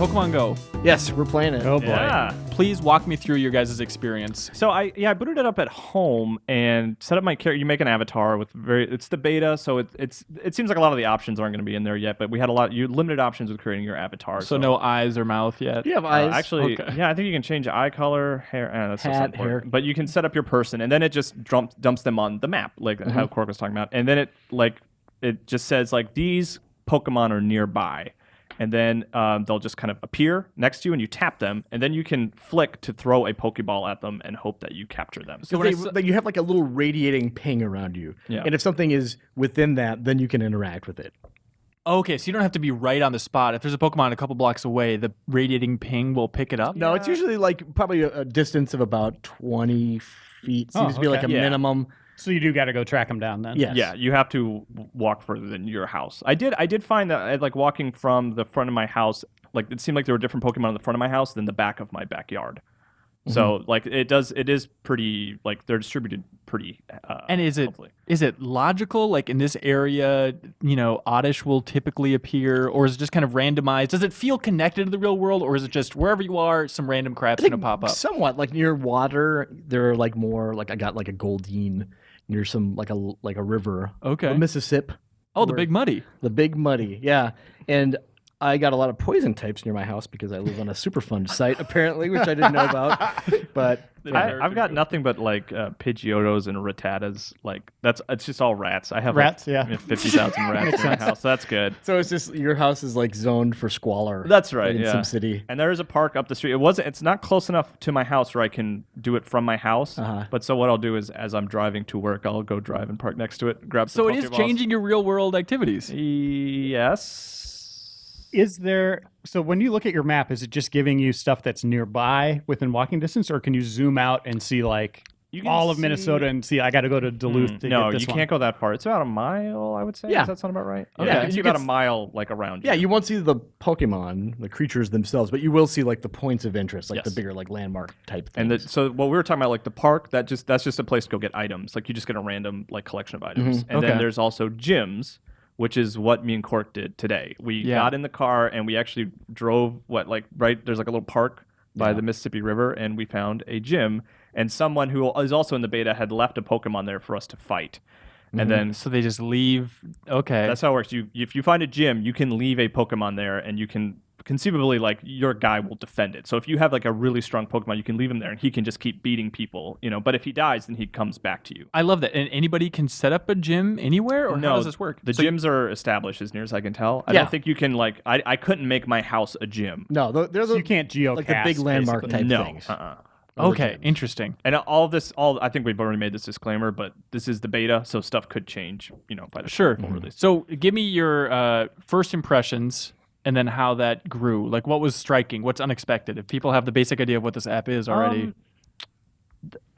Pokemon Go. Yes, we're playing it. Oh boy. Yeah. Please walk me through your guys' experience. So I booted it up at home and set up my character. You make an avatar with it's the beta, so it seems like a lot of the options aren't going to be in there yet. But we had limited options with creating your avatar. So no eyes or mouth yet. Do you have eyes? Actually, Okay. yeah, I think you can change eye color, hair, that's so Hat, important. hair. But you can set up your person, and then it just dumps them on the map, like how Cork was talking about. And then it just says like these Pokemon are nearby. And then they'll just kind of appear next to you, and you tap them, and then you can flick to throw a Pokeball at them and hope that you capture them. So you have like a little radiating ping around you. Yeah. And if something is within that, then you can interact with it. Okay, so you don't have to be right on the spot. If there's a Pokemon a couple blocks away, the radiating ping will pick it up? No, it's usually like probably a distance of about 20 feet. Seems to be like a Yeah. minimum. So you do got to go track them down then. Yes. Yeah, you have to walk further than your house. I did find that like walking from the front of my house, like it seemed like there were different Pokemon on the front of my house than the back of my backyard. So like it is pretty like they're distributed pretty. And is hopefully. it logical? Like in this area, Oddish will typically appear, or is it just kind of randomized? Does it feel connected to the real world, or is it just wherever you are, some random crap's gonna pop up? Somewhat like near water, there are like more like I got like a Goldeen near some like a river. Okay. The Mississippi. Oh, the Big Muddy. The Big Muddy, yeah. And I got a lot of poison types near my house because I live on a Superfund site, apparently, which I didn't know about. But I've got nothing but like Pidgeotos and Rattatas. Like it's just all rats. I have Rats, like, yeah. 50,000 rats in my house. So that's good. so it's just your house is like zoned for squalor. That's right. in Yeah. some city. And there is a park up the street. It's not close enough to my house where I can do it from my house. But so what I'll do is, as I'm driving to work, I'll go drive and park next to it, grab. So some it is Pokeballs. changing your real world activities. Yes. So when you look at your map, is it just giving you stuff that's nearby within walking distance, or can you zoom out and see like You can all of see- Minnesota and see I got to go to Duluth to No, get this you one? can't go that far. It's about a mile, I would say. Yeah. Does that sound about right? Okay. Yeah, you can You see can about a mile like around you. Yeah, you won't see the Pokemon, the creatures themselves, but you will see like the points of interest, like the Yes. bigger like landmark type And things. so what we were talking about, like the park, that's just a place to go get items. Like you just get a random like collection of items. And Okay. then there's also gyms, which is what me and Cork did today. We got in the car and we actually drove there's like a little park by the Mississippi River, and we found a gym. And someone who is also in the beta had left a Pokemon there for us to fight. And then So they just leave. Okay. that's how it works. If you find a gym, you can leave a Pokemon there, and you can conceivably like your guy will defend it. So if you have like a really strong Pokemon, you can leave him there, and he can just keep beating people. But if he dies, then he comes back to you. I love that. And anybody can set up a gym anywhere, or how does this work? The So gyms are established as near as I can tell. I Yeah. don't think you can like. I couldn't make my house a gym. No, they're So you can't geocache like the big landmark basically. type No. things. Okay, interesting. And I think we've already made this disclaimer, but this is the beta, so stuff could change. By the Sure. full release. So give me your first impressions and then how that grew. Like what was striking? What's unexpected? If people have the basic idea of what this app is already.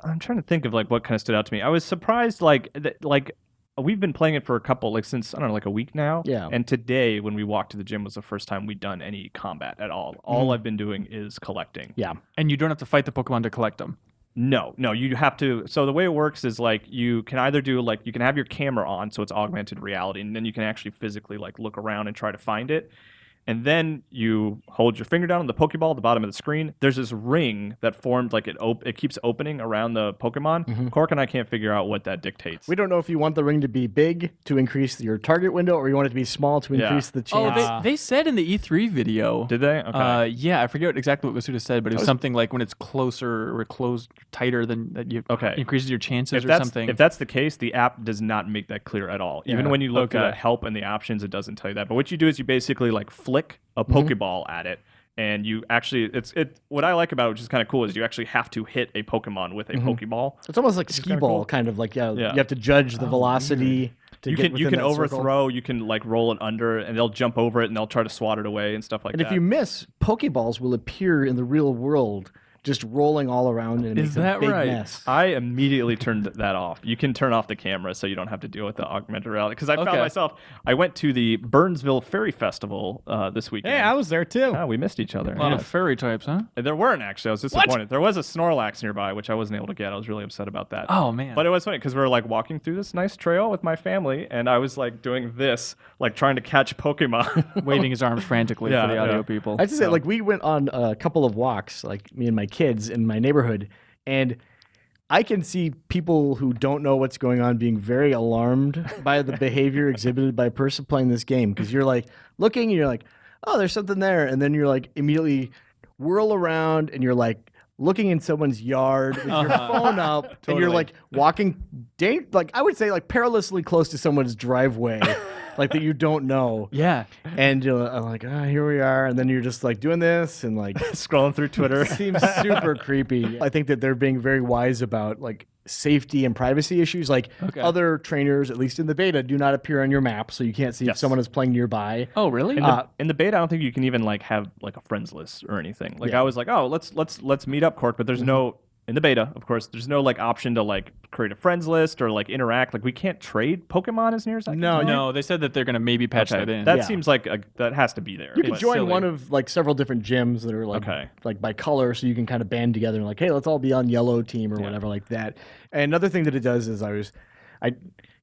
I'm trying to think of like what kind of stood out to me. I was surprised we've been playing it for a couple since I don't know like a week now. Yeah. And today when we walked to the gym was the first time we'd done any combat at all. All I've been doing is collecting. Yeah. And you don't have to fight the Pokemon to collect them. No, you have to. So the way it works is like you can either do like you can have your camera on, so it's augmented reality, and then you can actually physically like look around and try to find it. And then you hold your finger down on the Pokeball at the bottom of the screen. There's this ring that formed like it keeps opening around the Pokemon. Cork and I can't figure out what that dictates. We don't know if you want the ring to be big to increase your target window or you want it to be small to increase the chance. They said in the E3 video. Did they? Okay. Yeah, I forget exactly what Masuda said, but it was something like when it's closer or closed tighter than that, you increases your chances or something. If that's the case, the app does not make that clear at all. Even when you look Okay. at help and the options, it doesn't tell you that. But what you do is you basically like flick a Pokeball at it, and you actually what I like about it, which is kind of cool, is you actually have to hit a Pokemon with a Pokeball. It's almost like skee ball, cool. kind of like you Yeah. have to judge the velocity. You can overthrow, you can like roll it under, and they'll jump over it and they'll try to swat it away and stuff like And that. if you miss, Pokeballs will appear in the real world just rolling all around and it Is makes that a big right? mess. I immediately turned that off. You can turn off the camera so you don't have to deal with the augmented reality. Because I found Okay. myself, I went to the Burnsville Ferry Festival this weekend. Hey, I was there too. Oh, we missed each other. A lot Yeah. of fairy types, huh? There weren't actually. I was disappointed. There was a Snorlax nearby, which I wasn't able to get. I was really upset about that. Oh man. But it was funny because we were like walking through this nice trail with my family, and I was like doing this, like trying to catch Pokemon. waving his arms frantically Yeah, for the audio yeah. people. I have to say, like, we went on a couple of walks, like me and my kids in my neighborhood, and I can see people who don't know what's going on being very alarmed by the behavior exhibited by a person playing this game. Because you're like looking and you're like, oh, there's something there. And then you're like immediately whirl around and you're like looking in someone's yard with your phone up and you're Totally. like walking, like I would say like perilously close to someone's driveway. Like that you don't know. Yeah. And I'm like, here we are. And then you're just like doing this and like Scrolling through Twitter. seems super creepy. I think that they're being very wise about like safety and privacy issues. Like Okay. other trainers, at least in the beta, do not appear on your map, so you can't see if Yes. someone is playing nearby. Oh, really? In the beta, I don't think you can even like have like a friends list or anything. Like I was like, oh, let's meet up, Cork, but there's no in the beta, of course, there's no like option to like create a friends list or like interact. Like we can't trade Pokemon as near as I can tell. No, they said that they're going to maybe patch Okay. that in. That Yeah. seems like that has to be there. You can but- join silly. one of like several different gyms that are like Okay. like by color, so you can kind of band together and like, hey, let's all be on yellow team or Yeah. whatever like that. And another thing that it does is I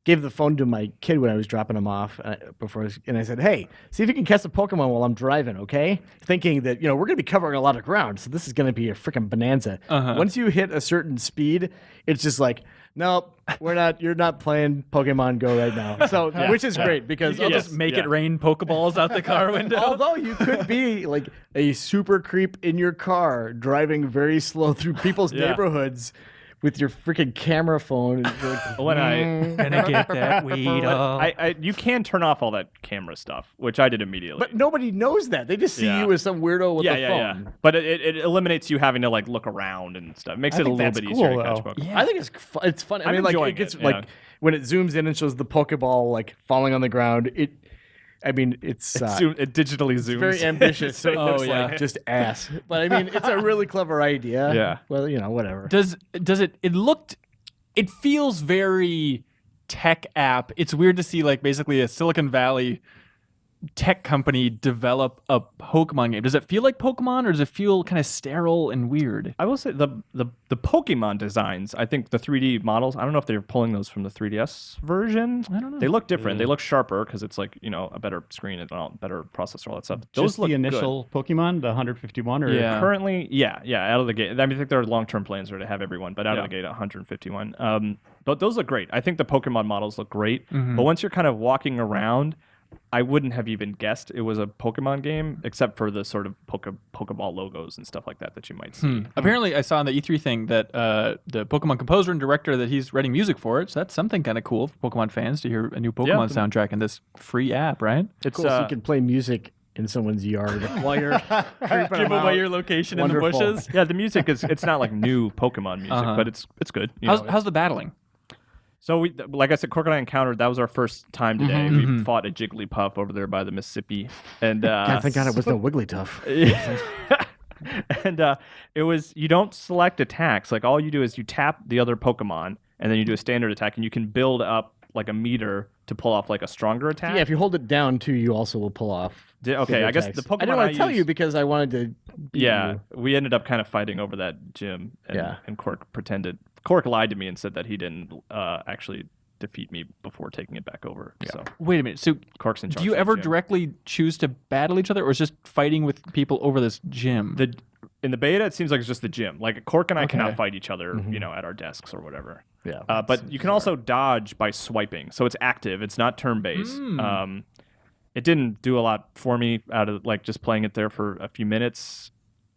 gave the phone to my kid when I was dropping him off and I said, hey, see if you can catch a Pokemon while I'm driving, okay? Thinking that we're going to be covering a lot of ground, so this is going to be a freaking bonanza. Uh-huh. Once you hit a certain speed, it's just like, nope, we're not. You're not playing Pokemon Go right now. So which is great because You'll just make it rain Pokeballs out the car window. although you could be like a super creep in your car driving very slow through people's Yeah. neighborhoods with your freaking camera phone. And you're like, When I Gonna get that weed off. you can turn off all that camera stuff, which I did immediately. but nobody knows that. They just see Yeah. you as some weirdo with yeah, a yeah, phone. yeah. But it eliminates you having to like look around and stuff. It makes I it a think little that's bit cool, easier to catch though. Pokemon. Yeah. I think it's fun. I I'm mean, like enjoying it gets it, like yeah. when it zooms in and shows the Pokeball like falling on the ground. It's It digitally zooms. very ambitious. So it Oh, looks yeah. like just ass. But I mean, it's a really clever idea. Yeah. Well, whatever. Does it feels very tech app. It's weird to see like basically a Silicon Valley tech company develop a Pokemon game. Does it feel like Pokemon or does it feel kind of sterile and weird? I will say the Pokemon designs. I think the 3D models. I don't know if they're pulling those from the 3DS version. I don't know. They look different. They look sharper because it's like a better screen and all, better processor, all that stuff. Those Just look the good. initial Pokemon, the 151, or Yeah. Currently, yeah, out of the gate. I mean, I think their long-term plans are to have everyone, but out Yeah. of the gate, 151. But those look great. I think the Pokemon models look great. Mm-hmm. But once you're kind of walking around, I wouldn't have even guessed it was a Pokemon game, except for the sort of Pokeball logos and stuff like that you might see. Apparently, I saw in the E3 thing that the Pokemon composer and director that he's writing music for it. So that's something kind of cool for Pokemon fans to hear a new Pokemon soundtrack in this free app, right? It's Cool. So you can play music in someone's yard while you're creeping Give them out. away your location Wonderful. in the bushes. yeah, the music it's not like new Pokemon music, Uh-huh. but it's good. you know. How's the battling? So we, like I said, Cork and I encountered. That was our first time today. We fought a Jigglypuff over there by the Mississippi, and God, thank God it was no Wigglytuff. and it was you don't select attacks. Like all you do is you tap the other Pokemon, and then you do a standard attack, and you can build up like a meter to pull off like a stronger attack. Yeah, if you hold it down too, you also will pull off. Okay, bigger I guess attacks. the Pokemon I didn't want I to tell used- you because I wanted to. Beat Yeah, you. we ended up kind of fighting over that gym, and, Yeah. and Cork pretended. Cork lied to me and said that he didn't actually defeat me before taking it back over. So Wait a minute. So Cork's in charge. do you of the ever gym. directly choose to battle each other, or is it just fighting with people over this gym? In the beta, it seems like it's just the gym. Like Cork and I Okay. cannot fight each other, at our desks or whatever. Yeah. But you can also dodge by swiping, so it's active. It's not turn-based. It didn't do a lot for me out of like just playing it there for a few minutes.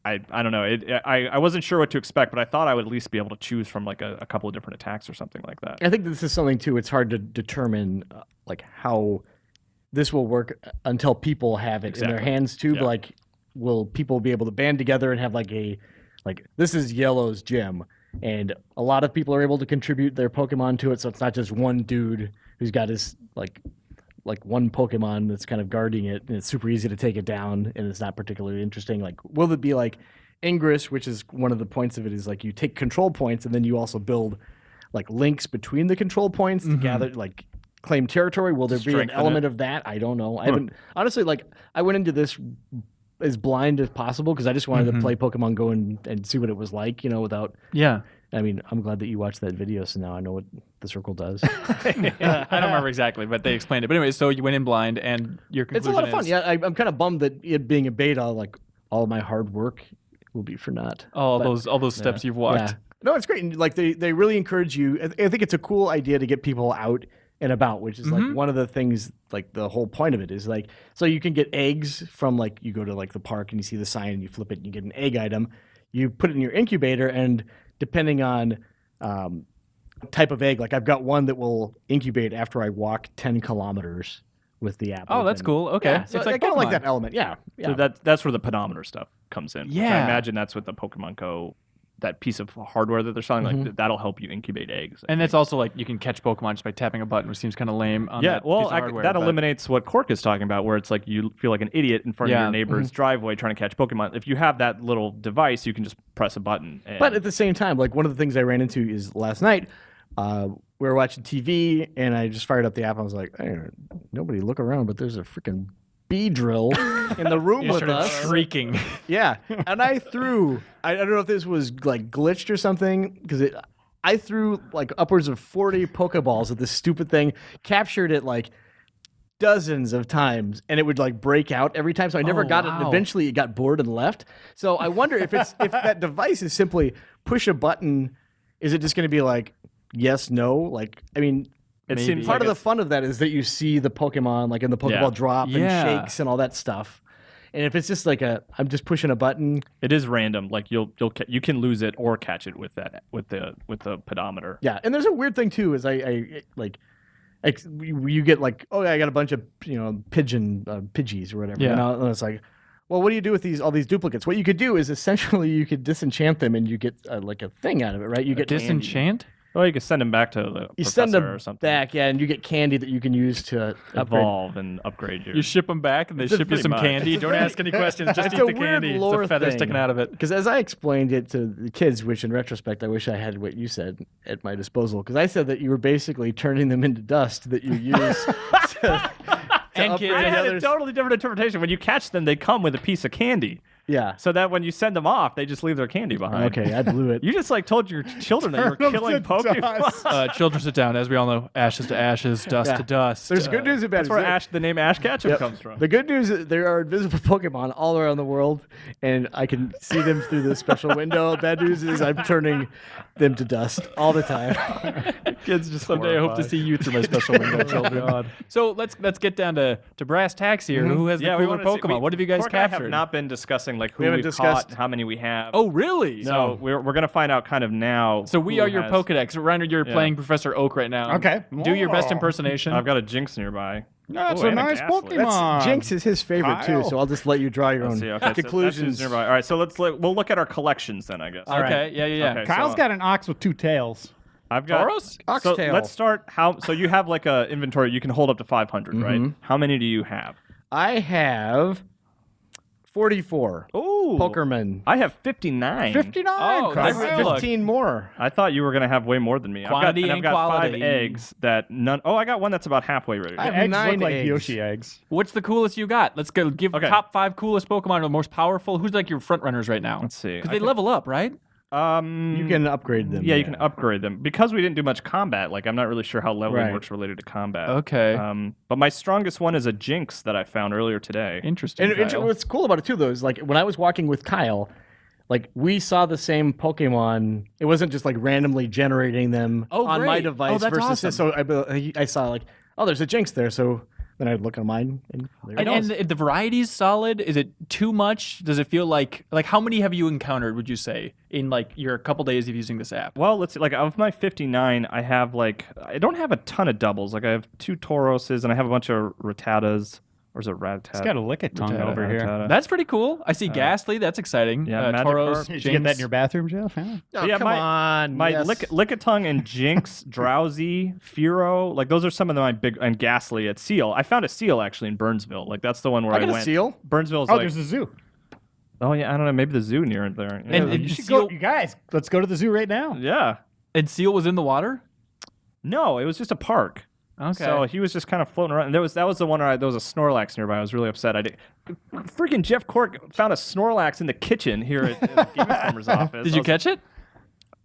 I don't know. I wasn't sure what to expect, but I thought I would at least be able to choose from like a couple of different attacks or something like that. I think this is something too. It's hard to determine like how this will work until people have it in their Exactly. hands too. Yeah. But like, will people be able to band together and have like this is Yellow's gym, and a lot of people are able to contribute their Pokemon to it, so it's not just one dude who's got his like one Pokemon that's kind of guarding it, and it's super easy to take it down, and it's not particularly interesting. Like, will it be like Ingress, which is one of the points of it, is like you take control points and then you also build like links between the control points to gather like claim territory. Will there be an Strengthen element of that? I don't know. I haven't honestly, like, I went into this as blind as possible because I just wanted to play Pokemon Go and see what it was like, without. Yeah. I mean, I'm glad that you watched that video, so now I know what the circle does. I don't remember exactly, but they explained it. But anyway, so you went in blind, and your It's conclusion a lot of fun. is- Yeah, I'm kind of bummed that it being a beta, like all of my hard work will be for naught. all But, those steps you've walked. yeah. No, it's great. And like they really encourage you. I think it's a cool idea to get people out and about, which is like one of the things, like the whole point of it is like, so you can get eggs from like, you go to like the park and you see the sign and you flip it and you get an egg item. You put it in your incubator, and depending on type of egg, like I've got one that will incubate after I walk 10 kilometers with the app. Oh, that's open. cool. Okay. Yeah, so It's I like kind of like Pokemon. that element. Yeah. So that's where the pedometer stuff comes in. which I Yeah. imagine that's what the Pokemon Go, that piece of hardware that they're selling, like that'll help you incubate eggs. And it's also like you can catch Pokemon just by tapping a button, which seems kind of lame. On Yeah, that well, piece of hardware, that but- eliminates what Cork is talking about, where it's like you feel like an idiot in front of Yeah. your neighbor's driveway trying to catch Pokemon. If you have that little device, you can just press a button. And But at the same time, like one of the things I ran into is last night, we were watching TV and I just fired up the app. I was like, hey, nobody look around, but there's a freaking bee drill in the room You with started us. shrieking. Yeah. And I don't know if this was like glitched or something, because I threw like upwards of 40 Pokeballs at this stupid thing, captured it like dozens of times, and it would like break out every time. So I never Oh, got it. And wow. eventually it got bored and left. So I wonder if that device is simply push a button. Is it just going to be like, yes, no? Like, I mean, it Maybe. seems part like of the fun of that is that you see the Pokemon like in the Pokeball Yeah. drop and Yeah. shakes and all that stuff. And if it's just like I'm just pushing a button. it is random. Like you can lose it or catch it with the pedometer. Yeah, and there's a weird thing too. Is you get like, oh yeah, I got a bunch of Pidgeys or whatever. Yeah. And it's like, well, what do you do with all these duplicates? What you could do is essentially you could disenchant them and you get like a thing out of it, right? You get candy. Disenchant? Well, you can send them back to the You professor send them or something. back, yeah, and you get candy that you can use to upgrade. Evolve and upgrade your. You ship them back, and they It's a ship you pretty some much. candy. Don't ask any questions. Just It's eat a the weird candy. It's lore the feather thing. sticking out of it. Because as I explained it to the kids, which in retrospect I wish I had what you said at my disposal, because I said that you were basically turning them into dust that you use to And upgrade kids, I the had a others. totally different interpretation. When you catch them, they come with a piece of candy, Yeah. so that when you send them off, they just leave their candy behind. Okay, I blew it. You just like told your children that you were Turn 'em killing to Pokemon. dust. children sit down. As we all know, ashes to ashes, dust Yeah. to dust. There's good news and bad That's news. where the name Ash Ketchum comes from. The good news is there are invisible Pokemon all around the world, and I can see them through this special window. Bad news is I'm turning them to dust all the time. Kids, just someday I hope to see you through my special window, children. So let's get down to brass tacks here. Who has the we cooler wanna see- Pokemon? What have you guys Cork and I captured? have not been discussing like who We haven't we've discussed- caught, how many we have. Oh, really? So we're gonna find out kind of now. So we who are your has- Pokedex. Reiner, you're playing Professor Oak right now. Okay. Do your best Whoa. impersonation. I've got a Jinx nearby. That's Ooh, a and a nice Ghastly. Pokemon. Jinx is his favorite Kyle. too, so I'll just let you draw your Let's own see. Okay, so that's conclusions. who's nearby. All right, so we'll look at our collections then, I guess. All right. Okay. Yeah. Okay. Kyle's so- got an ox with two tails. I've got Tauros? So Oxtail. let's start. So you have like a inventory. You can hold up to 500, right? How many do you have? I have 44 Oh, Pokerman. I have 59. 59. Oh, I that's have good luck. 15 more. I thought you were gonna have way more than me. Quantity I've and got quality. 5 eggs that none. Oh, I got one that's about halfway ready. I have Eggs 9 look like eggs. Yoshi eggs. What's the coolest you got? Let's go. Give Okay. top 5 coolest Pokemon or the most powerful. Who's like your front runners right now? Let's see. Because I they think- level up, right? You can upgrade them. Yeah, you can upgrade them because we didn't do much combat. Like I'm not really sure how leveling Right. works related to combat. Okay. But my strongest one is a Jinx that I found earlier today. Interesting. And Kyle. what's cool about it too, though, is like when I was walking with Kyle, like we saw the same Pokemon. It wasn't just like randomly generating them Oh, on my great. device Oh, that's versus awesome. so I saw like, oh, there's a Jinx there. So then I'd look at mine and there it And goes. the variety's solid. Is it too much? Does it feel like how many have you encountered? Would you say in like your couple days of using this app? Well, let's see. Like of my 59, I have I don't have a ton of doubles. Like I have 2 Tauroses and I have a bunch of Rattatas. Or is it Rattata? He's got a lick-a-tongue Rattata, over here. Rattata. That's pretty cool. I see Ghastly. That's exciting. yeah, Magikarp. Tauros, Did you get that in Jinx. your bathroom, Jeff? Yeah. Oh, yeah, come on. My yes. Lickitung and Jinx, Drowsy, Fearow, like those are some of my big, and Ghastly at Seal. I found a Seal actually in Burnsville. Like that's the one where I I got a went. seal. Burnsville is Oh, like there's a zoo. Oh yeah, I don't know. Maybe the zoo near there. Yeah. And you should Seal, go, you guys. Let's go to the zoo right now. yeah. and Seal was in the water. No, it was just a park. Okay. So he was just kind of floating around. And that was the one where there was a Snorlax nearby. I was really upset. Freaking Jeff Cork found a Snorlax in the kitchen here at the Game Informer's office. Did you catch it?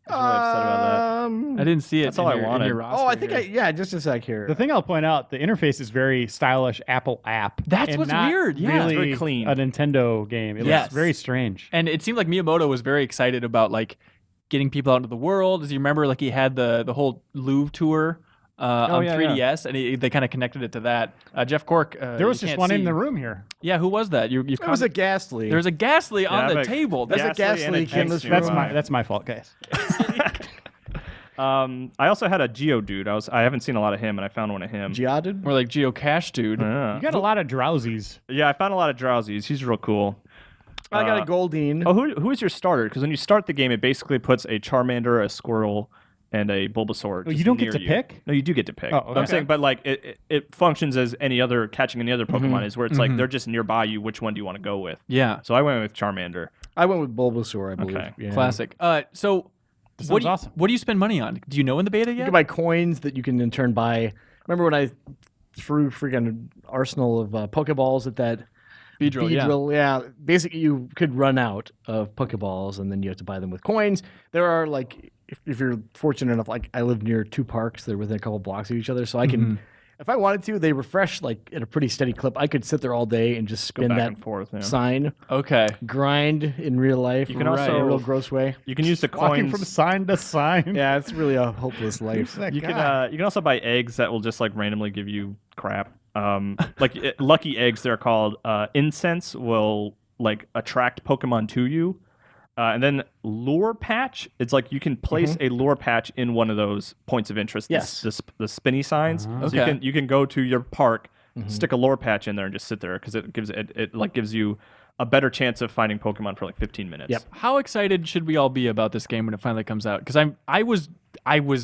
I was really upset about I didn't see it. That's all in I your, in wanted. your roster Oh, I think here. just a sec here. The thing I'll point out, the interface is very stylish Apple app. That's and what's not weird, yeah. really It's very clean. a Nintendo game. It Yes. looks very strange. And it seemed like Miyamoto was very excited about like getting people out into the world. As you remember, like he had the whole Louvre tour on yeah, 3DS, and they kind of connected it to that. Jeff Cork. There was you just can't one in see. the room here. Yeah, who was that? You've There was a Ghastly. There's a Ghastly Yeah, on the but table. There's a Ghastly and a Ghastly in this Jinx room. That's my fault, guys. I also had a Geodude. I haven't seen a lot of him, and I found one of him. Geodude? More like Geocache dude. Yeah. You got a lot of drowsies. Yeah, I found a lot of Drowsies. He's real cool. I got a Goldeen. Oh, who is your starter? Because when you start the game, it basically puts a Charmander, a Squirtle, and a Bulbasaur. Oh, just you don't get near to you. pick? No, you do get to pick. Oh, But I'm okay. saying, but like it functions as any other catching any other Pokemon is, where it's like they're just nearby you. Which one do you want to go with? Yeah, So I went with Charmander. I went with Bulbasaur, I believe. Okay. Yeah. classic. So This what sounds do you, awesome. what do you spend money on? Do you know in the beta You yet? can buy coins that you can in turn buy. Remember when I threw freaking arsenal of Pokeballs at that Beedrill, yeah. Beedrill? Yeah. Basically, you could run out of Pokeballs, and then you have to buy them with coins. There are, like, if you're fortunate enough, like, I live near two parks. They're within a couple blocks of each other, so I can, if I wanted to, they refresh, like, at a pretty steady clip. I could sit there all day and just Go spin back that and forth. Yeah. sign, Okay. grind in real life. You can in also- a real gross way. You can use the Walking coins. from sign to sign. Yeah, it's really a hopeless life. That You guy. can also buy eggs that will just like randomly give you crap. Lucky eggs, they're called. Incense will like attract Pokemon to you, and then lure patch. It's like you can place a lure patch in one of those points of interest. Yes. The spinny signs. So Okay. you can go to your park, stick a lure patch in there, and just sit there because it gives you a better chance of finding Pokemon for like 15 minutes. Yep. How excited should we all be about this game when it finally comes out? Because I was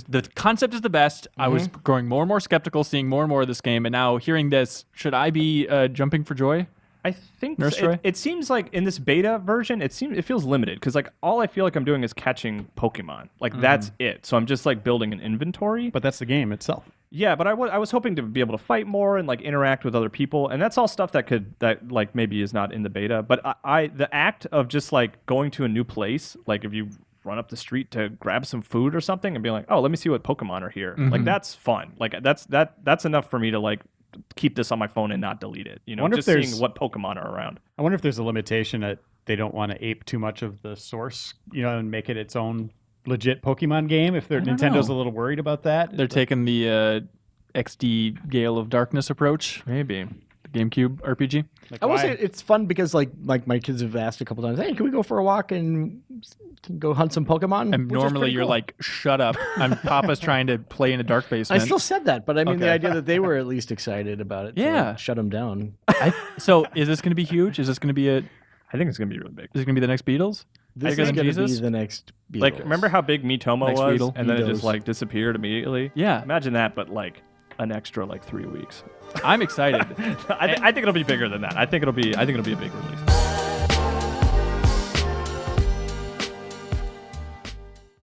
the concept is the best. I was growing more and more skeptical, seeing more and more of this game, and now hearing this, should I be jumping for joy? I think Nurse Joy? it seems like in this beta version, it feels limited because like all I feel like I'm doing is catching Pokemon. Like that's it. So I'm just like building an inventory. But that's the game itself. Yeah, but I was hoping to be able to fight more and like interact with other people, and that's all stuff that like maybe is not in the beta. But the act of just like going to a new place, like if you run up the street to grab some food or something and be like, oh, let me see what Pokemon are here. Like that's fun. Like that's enough for me to like keep this on my phone and not delete it. You know, Wonder if just seeing there's- what Pokemon are around. I wonder if there's a limitation that they don't want to ape too much of the source, and make it its own legit Pokemon game. If don't Nintendo's know. a little worried about that. They're taking the XD Gale of Darkness approach, Maybe. the GameCube RPG. Like, I will why- say it's fun because like my kids have asked a couple times, hey, can we go for a walk and go hunt some Pokemon? And Which is normally pretty you're cool. like, shut up. Papa's trying to play in a dark I basement. still said that, but I mean the Okay. idea that they were at least excited about it. To, Yeah. like, shut them down. So is this going to be huge? Is this going to be I think it's gonna be really big. Is it going to be the next Beatles? This Bigger is than going to be Jesus? the next. Beatles. Like, remember how big Miitomo Next was, Beetle. and then it just Beatles. like disappeared immediately? Yeah. Imagine that, but like an extra like 3 weeks. I'm excited. I think it'll be bigger than that. I think it'll be a big release.